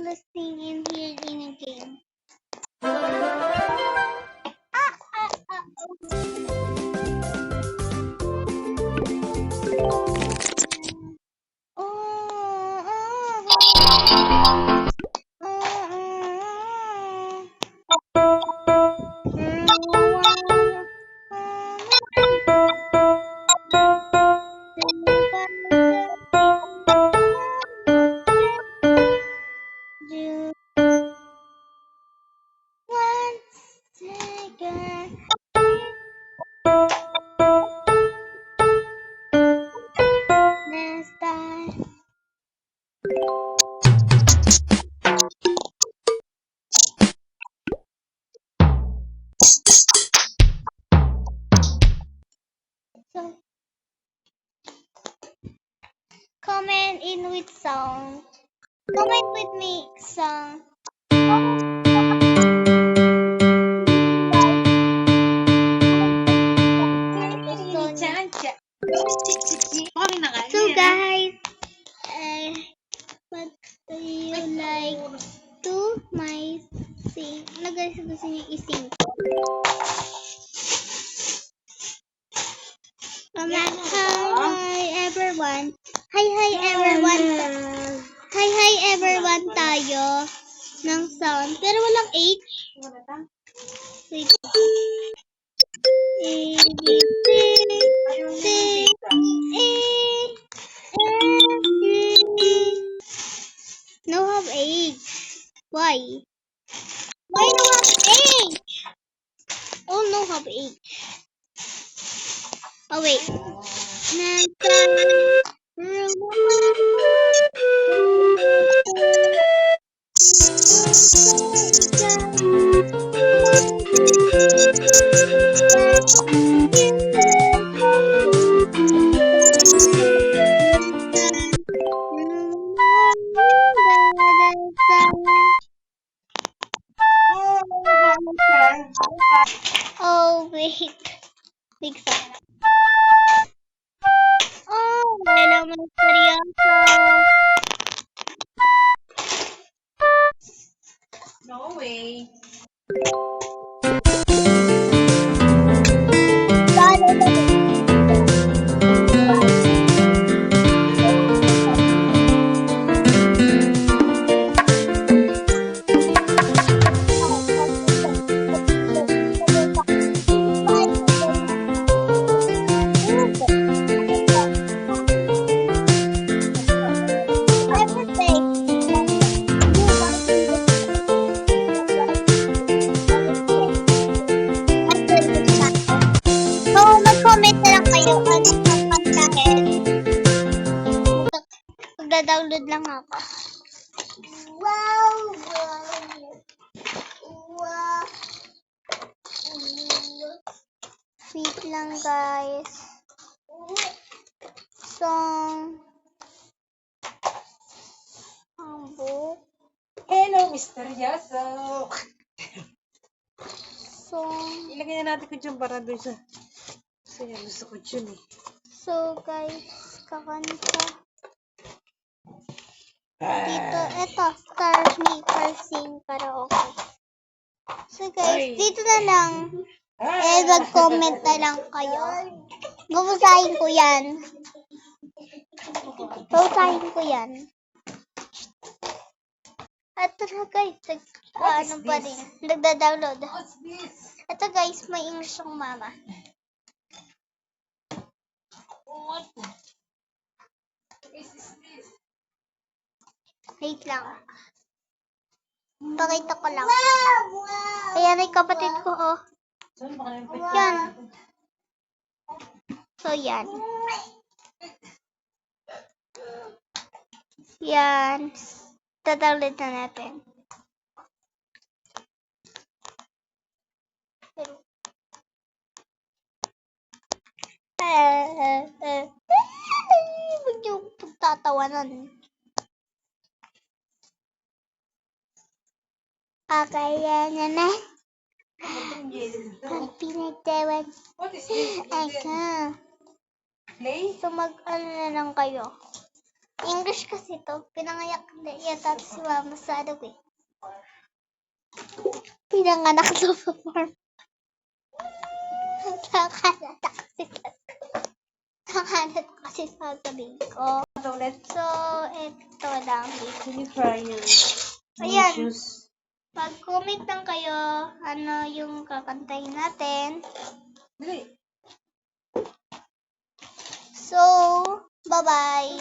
listening in here in a game. So, comment in with song. Comment with me song. So guys, what do you like to my sing? Ano guys gusto niyo i-sing? Comment hi everyone. Hi everyone. Hi everyone tayo ng sound. Pero walang H. Wait. A, B, C, C, E, F, G. No have H. Why? Why no have H? Oh, no have H. Oh, wait. Oh, wait. Big song. Oh, hello, mga seryoso. No way. Magda-download lang ako. Wow! Wait lang guys. Song. Book. Hello, Mr. Yaso. Song. Ilagay na natin ko dyan para doon sa... Kasi gusto ko dyan eh. So guys, kakanta. Dito, eto, start maker sing karaoke. So guys, dito na lang. Mag-comment na lang kayo. Babasahin ko yan. Ito na guys, ano pa rin, nagda-download. Ito guys, may English yung mama. What is this? Wait lang. Pakita ko lang. Ayan ay kapatid ko, oh. Yan. So, yan. Yan. Download na natin. Huwag niyo pagtatawanan. Okay, yan na. Pag pinagtawan. What is this? Aka. Play? So, mag-ano na lang kayo. English kasi to. Pinangayak na yata si mama sa ano eh. Pinanganak to sa farm. Sa Canada kasi. Sa Canada kasi sasabihin ko. Ito ulit. So, ito lang. Can you try your Ayan. shoes? Mag-comment lang kayo ano yung kakantayin natin. Dali. So, bye-bye.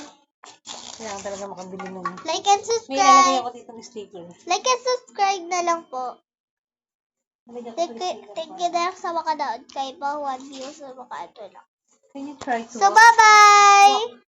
Kailangan talaga makabili ng... Like and May ilalagay subscribe. ako dito ng sticker. Like and subscribe na lang po. Nalagyan ko Thank ng you, sticker thank pa. you na sa makanood kay Bawang Views sa mga ito lang. Can you try to So, bye-bye!